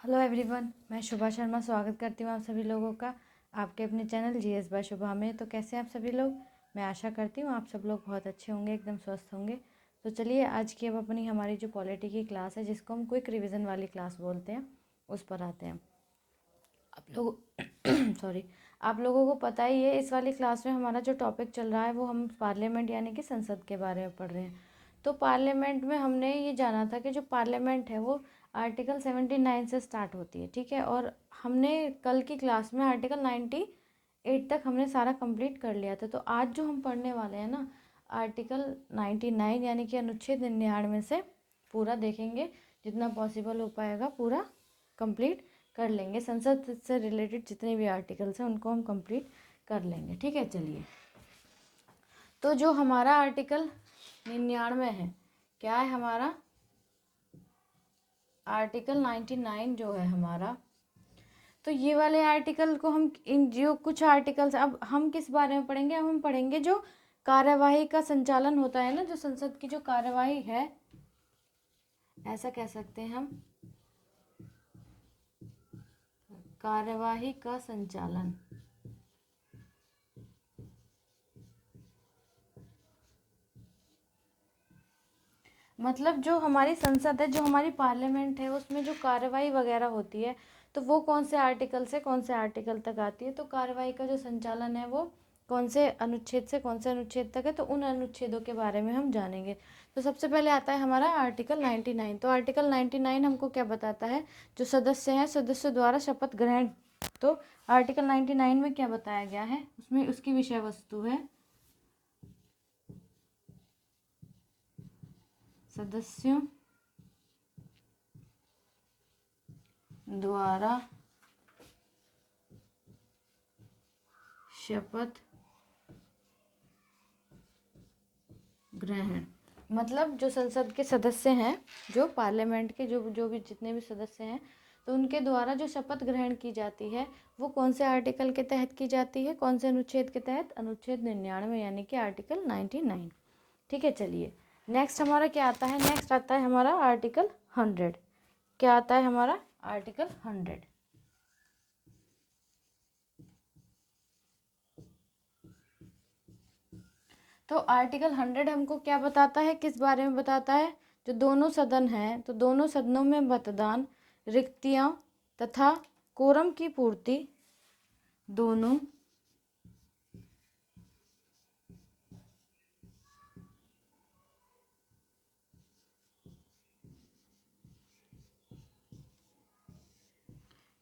Hello everyone, मैं शुभा शर्मा स्वागत करती हूँ आप सभी लोगों का आपके अपने चैनल जीएस बाय शुभा में। तो कैसे हैं आप सभी लोग? मैं आशा करती हूँ आप सब लोग बहुत अच्छे होंगे, एकदम स्वस्थ होंगे। तो चलिए आज की अब अपनी हमारी जो पॉलिटी की क्लास है, जिसको हम क्विक रिवीजन वाली क्लास बोलते हैं, उस पर आते हैं। आप लोग सॉरी, आप लोगों को पता ही है इस वाली क्लास में हमारा जो टॉपिक चल रहा है वो हम पार्लियामेंट यानी कि संसद के बारे में पढ़ रहे हैं। तो पार्लियामेंट में हमने ये जाना था कि जो पार्लियामेंट है वो आर्टिकल 79 से स्टार्ट होती है, ठीक है। और हमने कल की क्लास में आर्टिकल 98 तक हमने सारा कंप्लीट कर लिया था। तो आज जो हम पढ़ने वाले हैं ना, आर्टिकल 99 यानी कि अनुच्छेद 99 से पूरा देखेंगे, जितना पॉसिबल हो पाएगा पूरा कंप्लीट कर लेंगे। संसद से रिलेटेड जितने भी आर्टिकल्स हैं उनको हम कंप्लीट कर लेंगे, ठीक है। चलिए, तो जो हमारा आर्टिकल 99 है, क्या है हमारा आर्टिकल 99 जो है हमारा, तो ये वाले आर्टिकल को हम इन जो कुछ आर्टिकल्स, अब हम किस बारे में पढ़ेंगे? अब हम पढ़ेंगे जो कार्यवाही का संचालन होता है ना, जो संसद की जो कार्यवाही है, ऐसा कह सकते हैं हम, कार्यवाही का संचालन। मतलब जो हमारी संसद है, जो हमारी पार्लियामेंट है, उसमें जो कार्रवाई वगैरह होती है, तो वो कौन से आर्टिकल से कौन से आर्टिकल तक आती है। तो कार्रवाई का जो संचालन है वो कौन से अनुच्छेद से कौन से अनुच्छेद तक है, तो उन अनुच्छेदों के बारे में हम जानेंगे। तो सबसे पहले आता है हमारा आर्टिकल 99। तो आर्टिकल 99 हमको क्या बताता है? जो सदस्य हैं, सदस्य द्वारा शपथ ग्रहण। तो आर्टिकल 99 में क्या बताया गया है, उसमें उसकी विषय वस्तु है सदस्यों द्वारा शपथ ग्रहण। मतलब जो संसद के सदस्य हैं, जो पार्लियामेंट के जो जो भी जितने भी सदस्य हैं, तो उनके द्वारा जो शपथ ग्रहण की जाती है वो कौन से आर्टिकल के तहत की जाती है, कौन से अनुच्छेद के तहत? अनुच्छेद 99 यानी कि आर्टिकल 99, ठीक है। चलिए, नेक्स्ट हमारा क्या आता है? नेक्स्ट आता है हमारा आर्टिकल 100। क्या आता है हमारा? आर्टिकल 100। तो आर्टिकल 100 हमको क्या बताता है, किस बारे में बताता है? जो दोनों सदन हैं, तो दोनों सदनों में मतदान, रिक्तियां तथा कोरम की पूर्ति, दोनों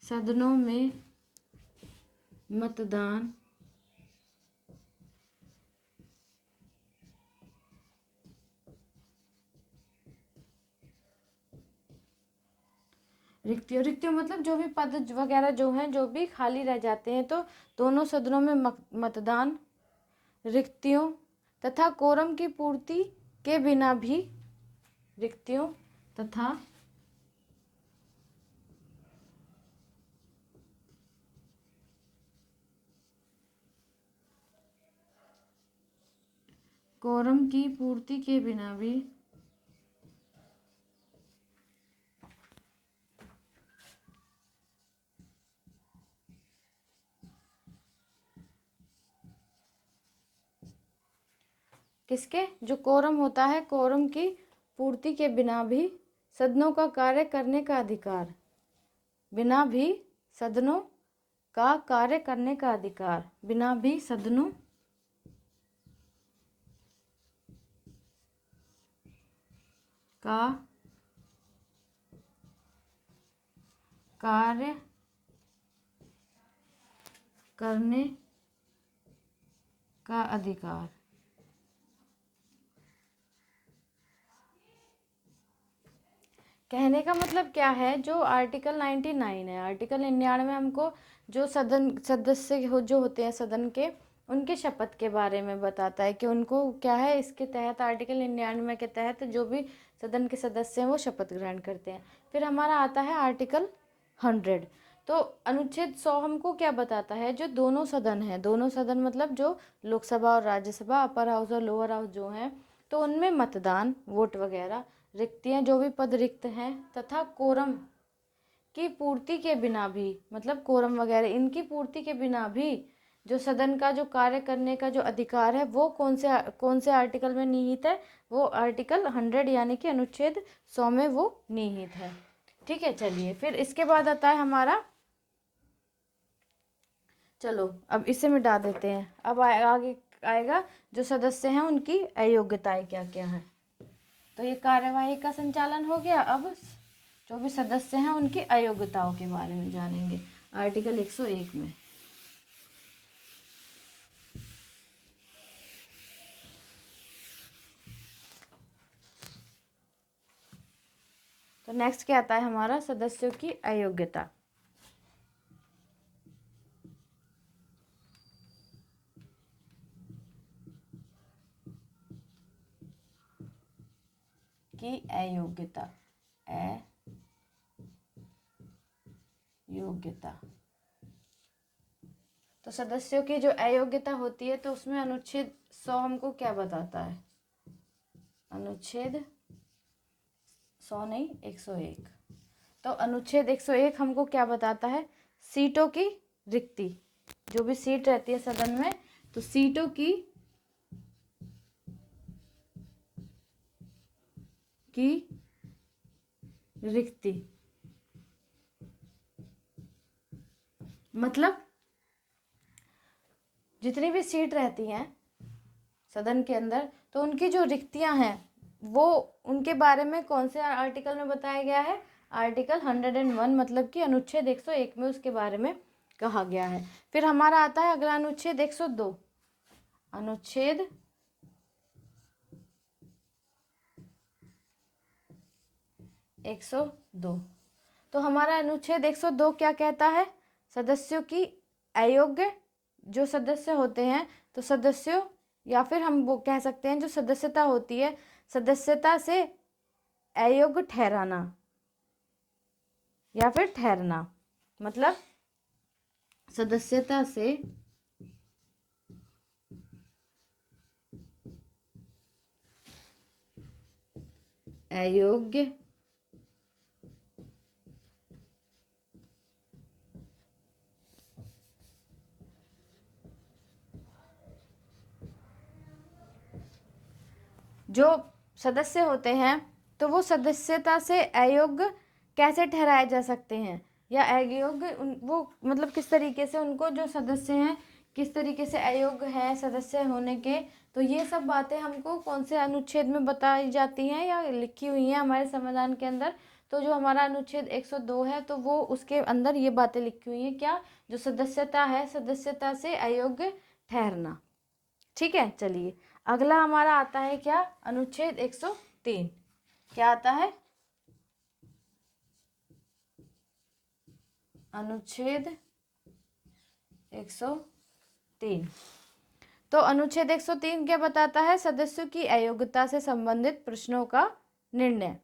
सदनों में मतदान, रिक्तियों मतलब जो भी पद वगैरह जो हैं, जो भी खाली रह जाते हैं, तो दोनों सदनों में मतदान, रिक्तियों तथा कोरम की पूर्ति के बिना भी, रिक्तियों तथा कोरम की पूर्ति के बिना भी किसके? जो कोरम होता है, कोरम की पूर्ति के बिना भी सदनों का कार्य करने का अधिकार, बिना भी सदनों का कार्य करने का अधिकार, बिना भी सदनों का कार्य करने का अधिकार। कहने का मतलब क्या है? जो आर्टिकल 99 है, आर्टिकल 99 हमको जो सदन सदस्य जो होते हैं सदन के, उनके शपथ के बारे में बताता है कि उनको क्या है, इसके तहत आर्टिकल 99 के तहत जो भी सदन के सदस्य हैं वो शपथ ग्रहण करते हैं। फिर हमारा आता है आर्टिकल 100। तो अनुच्छेद 100 हमको क्या बताता है? जो दोनों सदन हैं, दोनों सदन मतलब जो लोकसभा और राज्यसभा, अपर हाउस और लोअर हाउस जो हैं, तो उनमें मतदान, वोट वगैरह, रिक्तियां जो भी पद रिक्त हैं, तथा कोरम की पूर्ति के बिना भी, मतलब कोरम वगैरह इनकी पूर्ति के बिना भी जो सदन का जो कार्य करने का जो अधिकार है वो कौन से आर्टिकल में निहित है, वो आर्टिकल 100 यानी कि अनुच्छेद 100 में वो निहित है। ठीक है, चलिए फिर इसके बाद आता है हमारा, चलो अब इसे मिटा देते हैं। अब आगे आएगा जो सदस्य हैं उनकी अयोग्यताएं क्या क्या है। तो ये कार्यवाही का संचालन हो गया। अब जो भी सदस्य हैं उनकी अयोग्यताओं के बारे में जानेंगे आर्टिकल 101 में। तो नेक्स्ट क्या आता है हमारा, सदस्यों की अयोग्यता। की अयोग्यता, अयोग्यता। तो सदस्यों की जो अयोग्यता होती है तो उसमें अनुच्छेद 100 हमको क्या बताता है, अनुच्छेद 100 नहीं 101। तो अनुच्छेद 101 हमको क्या बताता है, सीटों की रिक्ति, जो भी सीट रहती है सदन में तो सीटों की रिक्ति, मतलब जितनी भी सीट रहती हैं सदन के अंदर तो उनकी जो रिक्तियां हैं वो उनके बारे में कौन से आर्टिकल में बताया गया है, आर्टिकल 101 मतलब कि अनुच्छेद 101 में उसके बारे में कहा गया है। फिर हमारा आता है अगला अनुच्छेद 102। अनुच्छेद 102। तो हमारा अनुच्छेद 102 क्या कहता है, सदस्यों की अयोग्य जो सदस्य होते हैं तो सदस्यों, या फिर हम वो कह सकते हैं जो सदस्यता होती है सदस्यता से अयोग्य ठहराना या फिर ठहरना, मतलब सदस्यता से अयोग्य जो सदस्य होते हैं तो वो सदस्यता से अयोग्य कैसे ठहराए जा सकते हैं, या अयोग्य वो मतलब किस तरीके से उनको जो सदस्य हैं किस तरीके से अयोग्य है सदस्य होने के। तो ये सब बातें हमको कौन से अनुच्छेद में बताई जाती हैं या लिखी हुई हैं हमारे संविधान के अंदर। तो जो हमारा अनुच्छेद 102 है तो वो उसके अंदर ये बातें लिखी हुई हैं, क्या, जो सदस्यता है सदस्यता से अयोग्य ठहरना। ठीक है, चलिए अगला हमारा आता है क्या, अनुच्छेद 103। क्या आता है, अनुच्छेद 103। तो अनुच्छेद 103 क्या बताता है, सदस्यों की अयोग्यता से संबंधित प्रश्नों का निर्णय।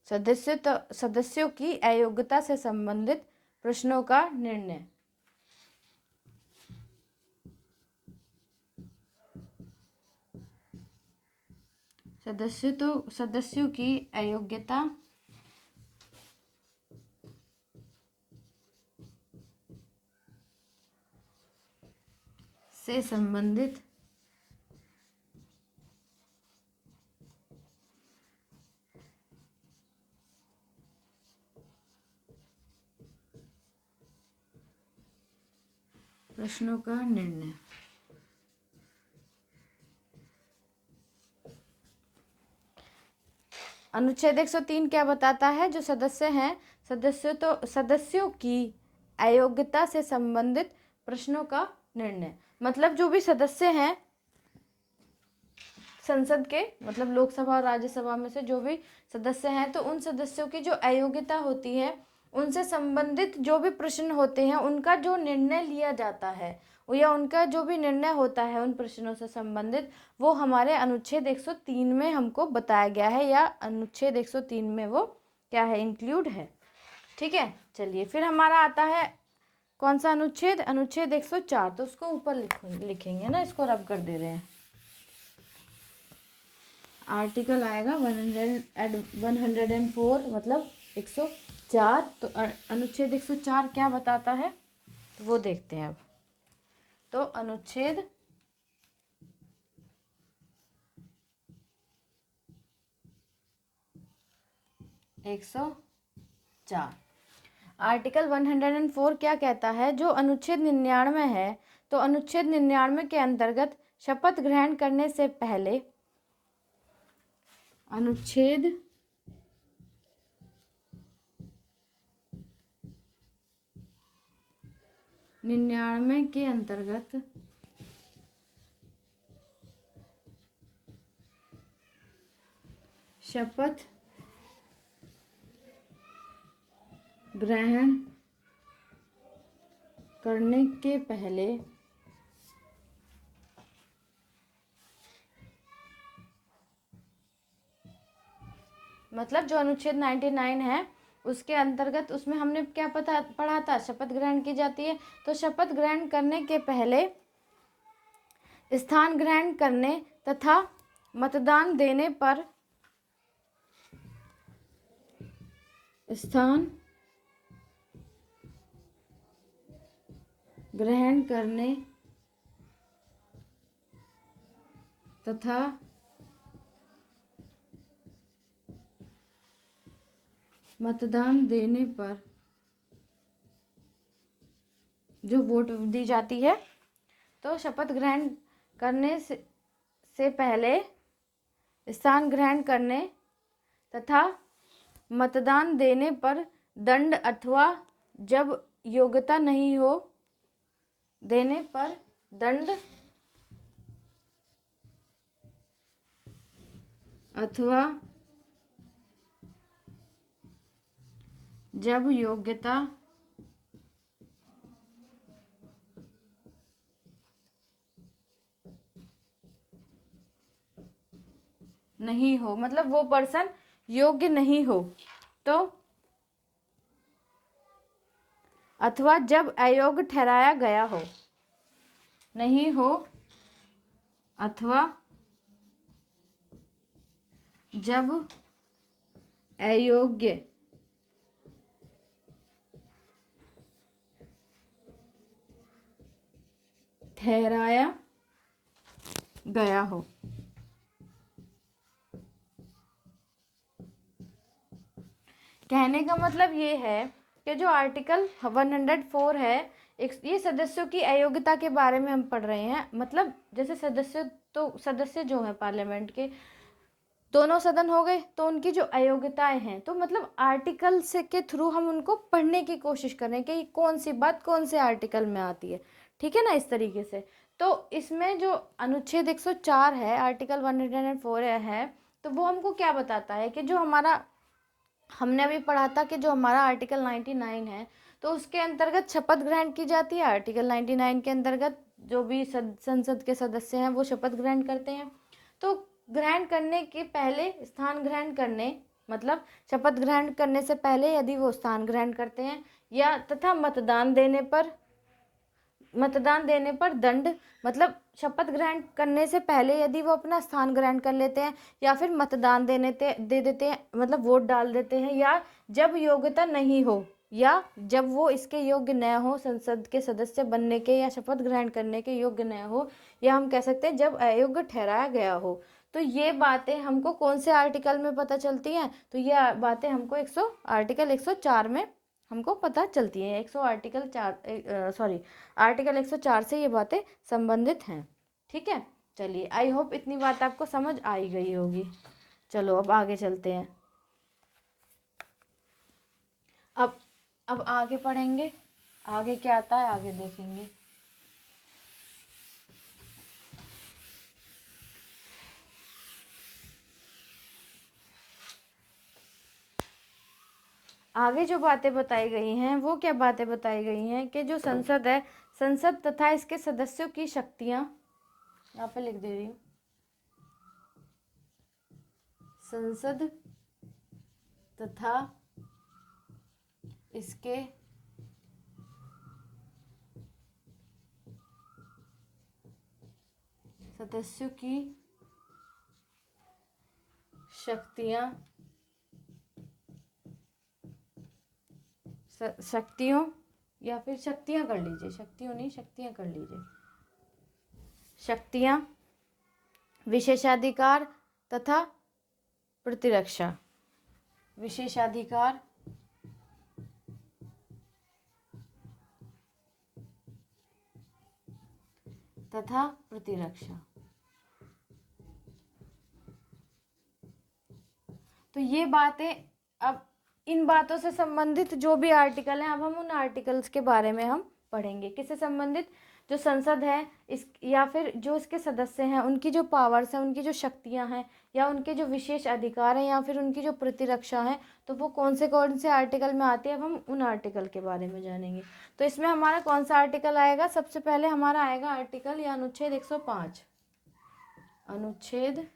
सदस्यों की अयोग्यता से संबंधित प्रश्नों का निर्णय। सदस्यों की अयोग्यता से संबंधित प्रश्नों का निर्णय। अनुच्छेद 103 क्या बताता है, जो सदस्य हैं सदस्यों की अयोग्यता से संबंधित प्रश्नों का निर्णय, मतलब जो भी सदस्य हैं संसद के, मतलब लोकसभा और राज्यसभा में से जो भी सदस्य हैं तो उन सदस्यों की जो अयोग्यता होती है उनसे संबंधित जो भी प्रश्न होते हैं उनका जो निर्णय लिया जाता है या उनका जो भी निर्णय होता है उन प्रश्नों से संबंधित वो हमारे अनुच्छेद 103 में हमको बताया गया है, या अनुच्छेद 103 में वो क्या है, इंक्लूड है। ठीक है, चलिए फिर हमारा आता है कौन सा अनुच्छेद, अनुच्छेद 104। तो उसको ऊपर लिखेंगे ना, इसको रब कर दे रहे हैं। आर्टिकल आएगा 104 मतलब 104। तो अनुच्छेद 104 क्या बताता है तो वो देखते हैं अब। तो अनुच्छेद 104, आर्टिकल 104 क्या कहता है? जो अनुच्छेद 99 है, तो अनुच्छेद 99 के अंतर्गत शपथ ग्रहण करने से पहले अनुच्छेद 99 के अंतर्गत शपथ ग्रहण करने के पहले मतलब जो अनुच्छेद 99 है उसके अंतर्गत उसमें हमने क्या पढ़ा था? शपथ ग्रहण की जाती है। तो शपथ ग्रहण करने के पहले स्थान ग्रहण करने तथा मतदान देने पर स्थान ग्रहण करने तथा मतदान देने पर जो वोट दी जाती है, तो शपथ ग्रहण करने से पहले स्थान ग्रहण करने तथा मतदान देने पर दंड अथवा जब योग्यता नहीं हो देने पर दंड अथवा जब योग्यता नहीं हो, मतलब वो पर्सन योग्य नहीं हो, तो अथवा जब अयोग्य ठहराया गया हो, नहीं हो अथवा जब अयोग्य ठहराया गया हो। कहने का मतलब ये है कि जो आर्टिकल 104 है, ये सदस्यों की अयोग्यता के बारे में हम पढ़ रहे हैं। मतलब जैसे सदस्य जो हैं पार्लियामेंट के, दोनों सदन हो गए, तो उनकी जो अयोग्यताएं हैं, तो मतलब आर्टिकल से के थ्रू हम उनको पढ़ने की कोशिश कर रहे हैं कि कौन सी बात कौन से आर्टिकल में आती है। ठीक है ना, इस तरीके से। तो इसमें जो अनुच्छेद 104 है, आर्टिकल 104 है, तो वो हमको क्या बताता है कि जो हमारा, हमने अभी पढ़ा था कि जो हमारा आर्टिकल 99 है, तो उसके अंतर्गत शपथ ग्रहण की जाती है। आर्टिकल 99 के अंतर्गत जो भी संसद के सदस्य हैं वो शपथ ग्रहण करते हैं। तो ग्रहण करने के पहले स्थान ग्रहण करने, मतलब शपथ ग्रहण करने से पहले यदि वो स्थान ग्रहण करते हैं, या तथा मतदान देने पर दंड, मतलब शपथ ग्रहण करने से पहले यदि वो अपना स्थान ग्रहण कर लेते हैं, या फिर मतदान दे देते हैं, मतलब वोट डाल देते हैं, या जब योग्यता नहीं हो, या जब वो इसके योग्य न हो, संसद के सदस्य बनने के या शपथ ग्रहण करने के योग्य न हो, या हम कह सकते हैं जब अयोग्य ठहराया गया हो। तो ये बातें हमको कौन से आर्टिकल में पता चलती हैं? तो ये बातें हमको आर्टिकल 104 में हमको पता चलती है। आर्टिकल 104 से ये बातें संबंधित हैं। ठीक है, चलिए, आई होप इतनी बात आपको समझ आई गई होगी। चलो अब आगे चलते हैं। अब आगे पढ़ेंगे, आगे क्या आता है आगे देखेंगे। आगे जो बातें बताई गई हैं वो क्या बातें बताई गई हैं कि जो संसद है, संसद तथा इसके सदस्यों की शक्तियां, यहाँ पे लिख दे रही हूँ, संसद तथा इसके सदस्यों की शक्तियां शक्तियों, या फिर शक्तियाँ कर लीजिए, शक्तियों नहीं, शक्तियाँ कर लीजिए। शक्तियाँ, विशेषाधिकार तथा प्रतिरक्षा। विशेषाधिकार तथा प्रतिरक्षा। तो ये बातें, अब इन बातों से संबंधित जो भी आर्टिकल हैं, अब हम उन आर्टिकल्स के बारे में हम पढ़ेंगे। किससे संबंधित? जो संसद है इस, या फिर जो इसके सदस्य हैं, उनकी जो पावर्स हैं, उनकी जो शक्तियां हैं, या उनके जो विशेष अधिकार हैं, या फिर उनकी जो प्रतिरक्षा है, तो वो कौन से आर्टिकल में आती है। अब हम उन आर्टिकल के बारे में जानेंगे। तो इसमें हमारा कौन सा आर्टिकल आएगा? सबसे पहले हमारा आएगा आर्टिकल या अनुच्छेद 105। अनुच्छेद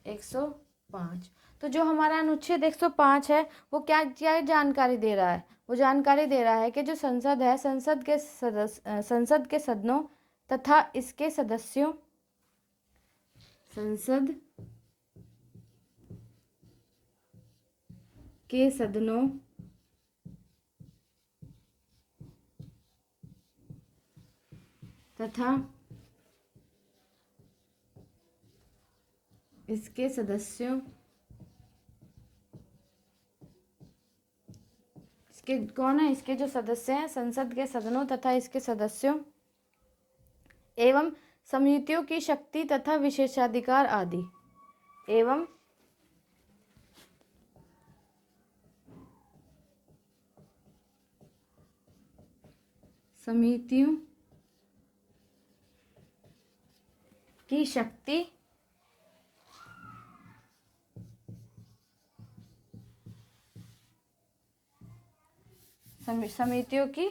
105। तो जो हमारा अनुच्छेद 105 है वो क्या क्या जानकारी दे रहा है? वो जानकारी दे रहा है कि जो संसद है, संसद के सदनों तथा इसके सदस्यों, संसद के सदनों तथा इसके सदस्यों, इसके कौन है? इसके जो सदस्य हैं, संसद के सदनों तथा इसके सदस्यों एवं समितियों की शक्ति तथा विशेषाधिकार आदि, एवं समितियों की शक्ति समितियों की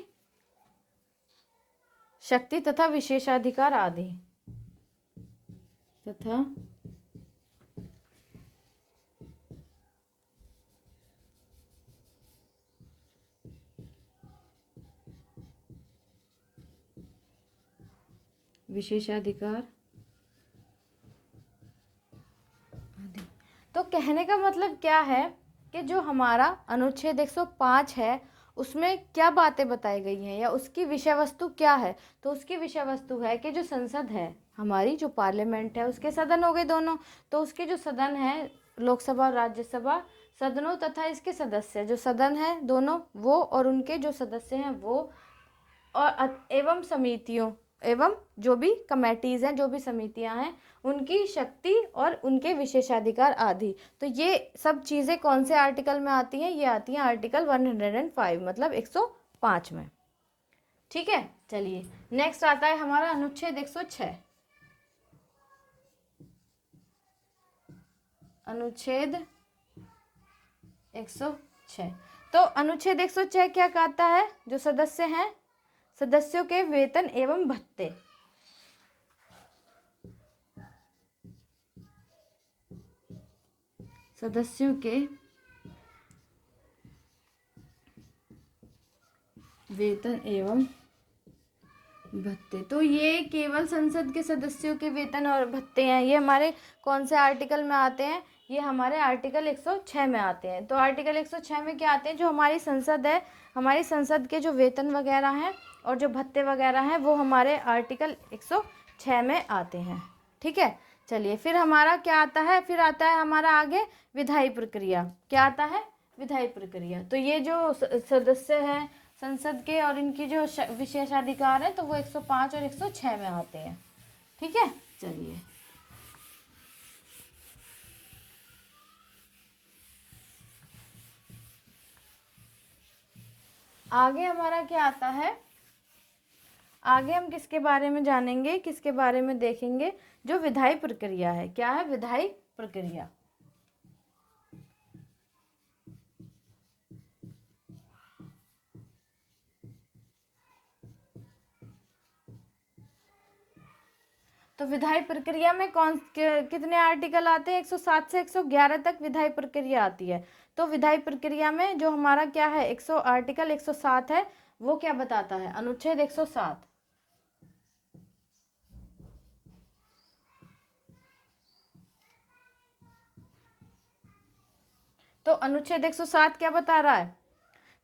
शक्ति तथा विशेषाधिकार आदि, तथा विशेषाधिकार आदि। तो कहने का मतलब क्या है कि जो हमारा अनुच्छेद 105 है उसमें क्या बातें बताई गई हैं, या उसकी विषय वस्तु क्या है? तो उसकी विषय वस्तु है कि जो संसद है हमारी, जो पार्लियामेंट है, उसके सदन हो गए दोनों, तो उसके जो सदन है, लोकसभा और राज्यसभा, सदनों तथा इसके सदस्य, जो सदन है दोनों वो और उनके जो सदस्य हैं वो, और एवं समितियों, एवं जो भी कमेटीज हैं, जो भी समितियां हैं, उनकी शक्ति और उनके विशेषाधिकार आदि। तो ये सब चीज़ें कौन से आर्टिकल में आती हैं? ये आती हैं आर्टिकल 105, मतलब 105 में। ठीक है, चलिए नेक्स्ट आता है हमारा अनुच्छेद 106। अनुच्छेद 106। तो अनुच्छेद 106 क्या कहता है? जो सदस्य हैं, सदस्यों के वेतन एवं भत्ते, सदस्यों के वेतन एवं भत्ते। तो ये केवल संसद के सदस्यों के वेतन और भत्ते हैं। ये हमारे कौन से आर्टिकल में आते हैं? ये हमारे आर्टिकल 106 में आते हैं। तो आर्टिकल 106 में क्या आते हैं? जो हमारी संसद है, हमारी संसद के जो वेतन वगैरह हैं और जो भत्ते वगैरह हैं वो हमारे आर्टिकल 106 में आते हैं। ठीक है, चलिए फिर हमारा क्या आता है? फिर आता है हमारा आगे विधायी प्रक्रिया। क्या आता है? विधायी प्रक्रिया। तो ये जो सदस्य हैं संसद के और इनकी जो विशेषाधिकार है, तो वो 105 और 106 में आते हैं। ठीक है, चलिए आगे हमारा क्या आता है? आगे हम किसके बारे में जानेंगे, किसके बारे में देखेंगे? जो विधायी प्रक्रिया है। क्या है? विधायी प्रक्रिया। तो विधायी प्रक्रिया में कितने आर्टिकल आते हैं? 107 से 111 तक विधायी प्रक्रिया आती है। तो विधायी प्रक्रिया में जो हमारा क्या है, आर्टिकल 107 है, वो क्या बताता है? अनुच्छेद 107। तो अनुच्छेद 107 क्या बता रहा है?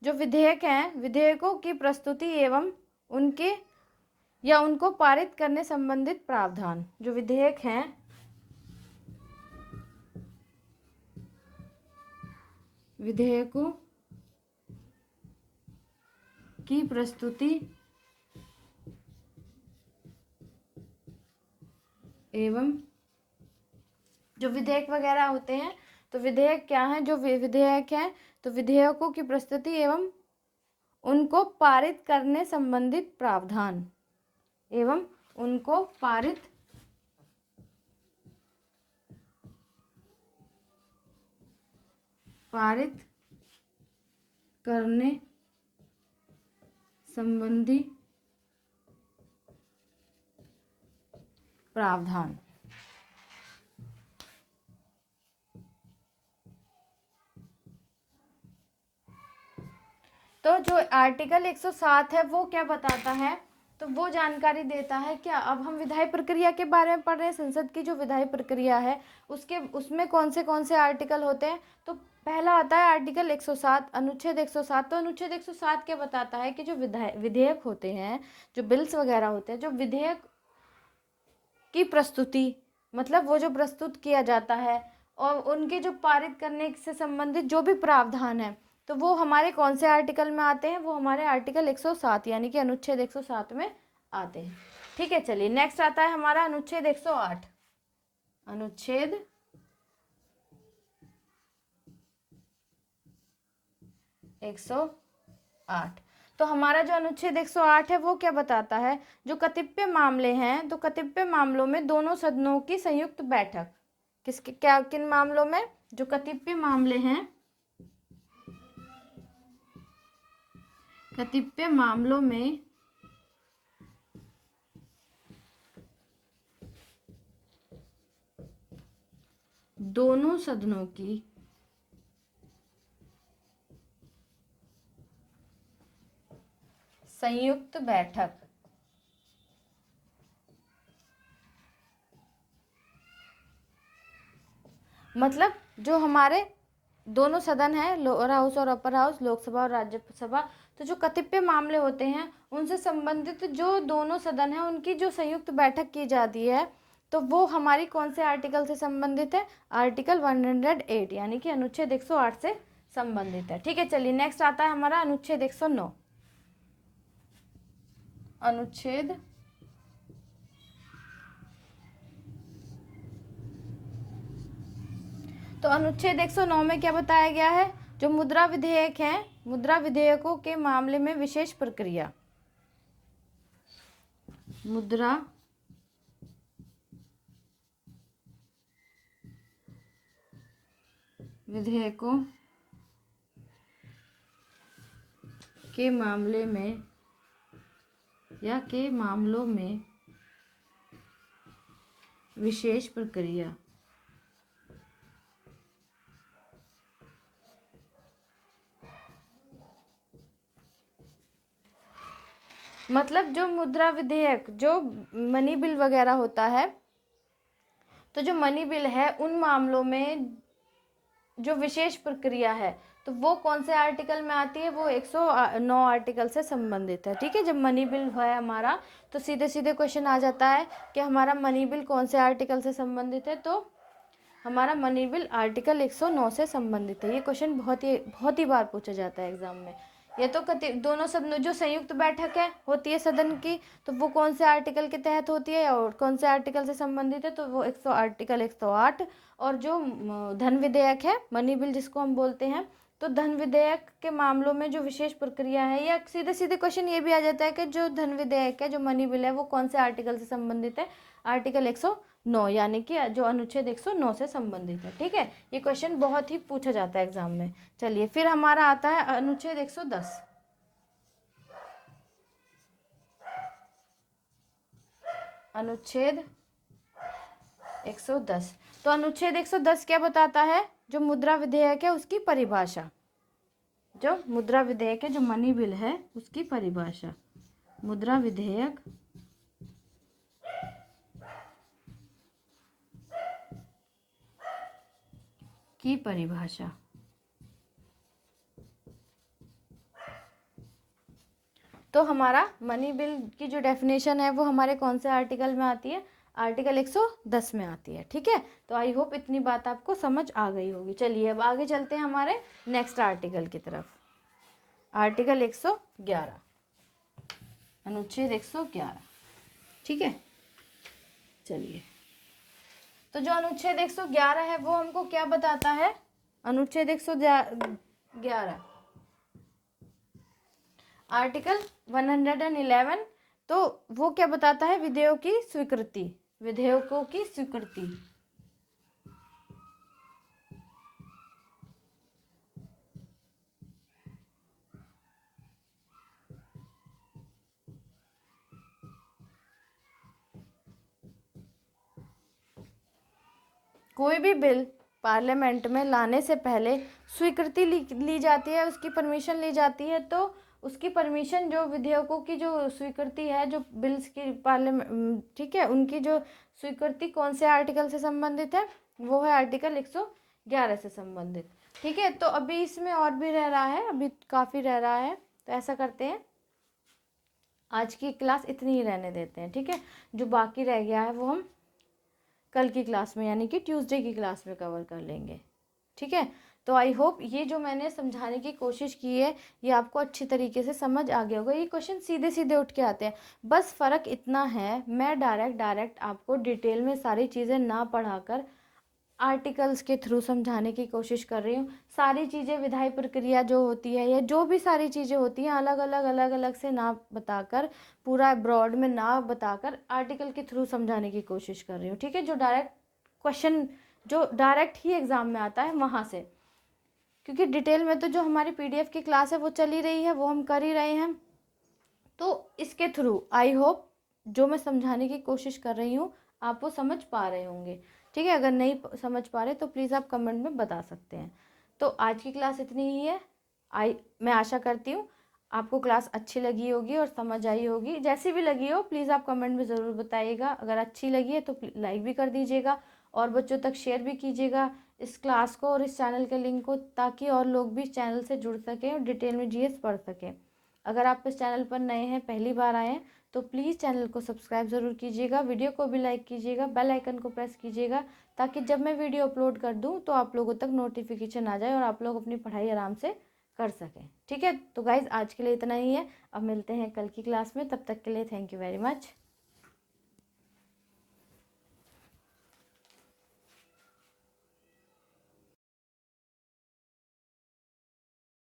जो विधेयक हैं, विधेयकों की प्रस्तुति एवं उनके या उनको पारित करने संबंधित प्रावधान। जो विधेयक हैं, विधेयकों की प्रस्तुति एवं जो विधेयक वगैरह होते हैं, तो विधेयक क्या है? जो विधेयक हैं, तो विधेयकों की प्रस्तुति एवं उनको पारित करने संबंधित प्रावधान, एवं उनको पारित करने संबंधी प्रावधान। तो जो आर्टिकल 107 है वो क्या बताता है? तो वो जानकारी देता है क्या? अब हम विधायी प्रक्रिया के बारे में पढ़ रहे हैं। संसद की जो विधायी प्रक्रिया है उसमें कौन से आर्टिकल होते हैं? तो पहला आता है आर्टिकल 107, अनुच्छेद 107। तो अनुच्छेद 107 क्या बताता है कि जो विधेयक होते हैं, जो बिल्स वगैरह होते हैं, जो विधेयक की प्रस्तुति, मतलब वो जो प्रस्तुत किया जाता है और उनके जो पारित करने से संबंधित जो भी प्रावधान है, तो वो हमारे कौन से आर्टिकल में आते हैं? वो हमारे आर्टिकल 107 यानी कि अनुच्छेद 107 में आते हैं। ठीक है, चलिए नेक्स्ट आता है हमारा अनुच्छेद 108। अनुच्छेद 108। तो हमारा जो अनुच्छेद 108 है वो क्या बताता है? जो कतिपय मामले हैं, तो कतिपय मामलों में दोनों सदनों की संयुक्त बैठक, किन मामलों में? जो कतिपय मामले हैं, कतिपय मामलों में दोनों सदनों की संयुक्त बैठक, मतलब जो हमारे दोनों सदन हैं, लोअर हाउस और अपर हाउस, लोकसभा और राज्यसभा, तो जो कतिपय मामले होते हैं उनसे संबंधित जो दोनों सदन हैं उनकी जो संयुक्त बैठक की जाती है, तो वो हमारी कौन से आर्टिकल से संबंधित है? आर्टिकल 108 यानी कि अनुच्छेद 108 से संबंधित है। ठीक है, चलिए नेक्स्ट आता है हमारा अनुच्छेद 109। अनुच्छेद 109 में क्या बताया गया है? जो मुद्रा विधेयक हैं, मुद्रा विधेयकों के मामले में विशेष प्रक्रिया, मुद्रा विधेयकों के मामले में या के मामलों में विशेष प्रक्रिया, मतलब जो मुद्रा विधेयक, जो मनी बिल वगैरह होता है, तो जो मनी बिल है उन मामलों में जो विशेष प्रक्रिया है, तो वो कौन से आर्टिकल में आती है? वो 109 आर्टिकल से संबंधित है। ठीक है, जब मनी बिल है हमारा, तो सीधे सीधे क्वेश्चन आ जाता है कि हमारा मनी बिल कौन से आर्टिकल से संबंधित है? तो हमारा मनी बिल आर्टिकल 109 से संबंधित है। ये क्वेश्चन बहुत ही बार पूछा जाता है एग्जाम में। ये तो दोनों सदनों जो संयुक्त बैठक है होती है सदन की, तो वो कौन से आर्टिकल के तहत होती है और कौन से आर्टिकल से संबंधित है? तो वो आर्टिकल 108। और जो धन विधेयक है, मनी बिल जिसको हम बोलते हैं, तो धन विधेयक के मामलों में जो विशेष प्रक्रिया है, या सीधे सीधे क्वेश्चन ये भी आ जाता है कि जो धन विधेयक है, जो मनी बिल है, वो कौन से आर्टिकल से संबंधित है? आर्टिकल 109 यानी कि जो अनुच्छेद 109 से संबंधित है। ठीक है, ये क्वेश्चन बहुत ही पूछा जाता है एग्जाम में। चलिए फिर हमारा आता है अनुच्छेद 110। अनुच्छेद 110। तो अनुच्छेद 110 क्या बताता है? जो मुद्रा विधेयक है उसकी परिभाषा, जो मुद्रा विधेयक है, जो मनी बिल है, उसकी परिभाषा, मुद्रा विधेयक की परिभाषा। तो हमारा मनी बिल की जो डेफिनेशन है वो हमारे कौन से आर्टिकल में आती है, आर्टिकल 110 में आती है। ठीक है, तो आई होप इतनी बात आपको समझ आ गई होगी। चलिए अब आगे चलते हैं हमारे नेक्स्ट आर्टिकल की तरफ। आर्टिकल 111, अनुच्छेद 111। ठीक है, चलिए तो जो अनुच्छेद 111 है वो हमको क्या बताता है, अनुच्छेद 111 आर्टिकल 111, तो वो क्या बताता है, विधेयकों की स्वीकृति, विधेयकों की स्वीकृति। कोई भी बिल पार्लियामेंट में लाने से पहले स्वीकृति ली जाती है, उसकी परमिशन ली जाती है। तो उसकी परमिशन, जो विधेयकों की जो स्वीकृति है, जो बिल्स की पार्लियामेंट, ठीक है, उनकी जो स्वीकृति कौन से आर्टिकल से संबंधित है, वो है आर्टिकल 111 से संबंधित। ठीक है, तो अभी इसमें और भी रह रहा है, अभी काफ़ी रह रहा है, तो ऐसा करते हैं आज की क्लास इतनी ही रहने देते हैं। ठीक है, जो बाकी रह गया है वो हम कल की क्लास में यानी कि ट्यूसडे की क्लास में कवर कर लेंगे। ठीक है, तो आई होप ये जो मैंने समझाने की कोशिश की है ये आपको अच्छी तरीके से समझ आ गया होगा। ये क्वेश्चन सीधे सीधे उठ के आते हैं, बस फ़र्क इतना है, मैं डायरेक्ट आपको डिटेल में सारी चीज़ें ना पढ़ाकर आर्टिकल्स के थ्रू समझाने की कोशिश कर रही हूँ। सारी चीज़ें, विधायी प्रक्रिया जो होती है या जो भी सारी चीज़ें होती हैं, अलग अलग से ना बताकर, पूरा ब्रॉड में ना बताकर आर्टिकल के थ्रू समझाने की कोशिश कर रही हूँ। ठीक है, जो डायरेक्ट क्वेश्चन, जो डायरेक्ट ही एग्ज़ाम में आता है वहाँ से, क्योंकि डिटेल में तो जो हमारी PDF की क्लास है वो चल ही रही है, वो हम कर ही रहे हैं। तो इसके थ्रू आई होप जो मैं समझाने की कोशिश कर रही हूँ आप वो समझ पा रहे होंगे। ठीक है, अगर नहीं समझ पा रहे तो प्लीज़ आप कमेंट में बता सकते हैं। तो आज की क्लास इतनी ही है। मैं आशा करती हूँ आपको क्लास अच्छी लगी होगी और समझ आई होगी। जैसी भी लगी हो प्लीज़ आप कमेंट में ज़रूर बताइएगा। अगर अच्छी लगी है तो लाइक भी कर दीजिएगा और बच्चों तक शेयर भी कीजिएगा इस क्लास को और इस चैनल के लिंक को, ताकि और लोग भी इस चैनल से जुड़ सकें और डिटेल में GS पढ़ सकें। अगर आप इस चैनल पर नए हैं, पहली बार आए हैं, तो प्लीज़ चैनल को सब्सक्राइब ज़रूर कीजिएगा, वीडियो को भी लाइक कीजिएगा, बेल आइकन को प्रेस कीजिएगा, ताकि जब मैं वीडियो अपलोड कर दूं तो आप लोगों तक नोटिफिकेशन आ जाए और आप लोग अपनी पढ़ाई आराम से कर सकें। ठीक है, तो गाइज़ आज के लिए इतना ही है। अब मिलते हैं कल की क्लास में, तब तक के लिए थैंक यू वेरी मच।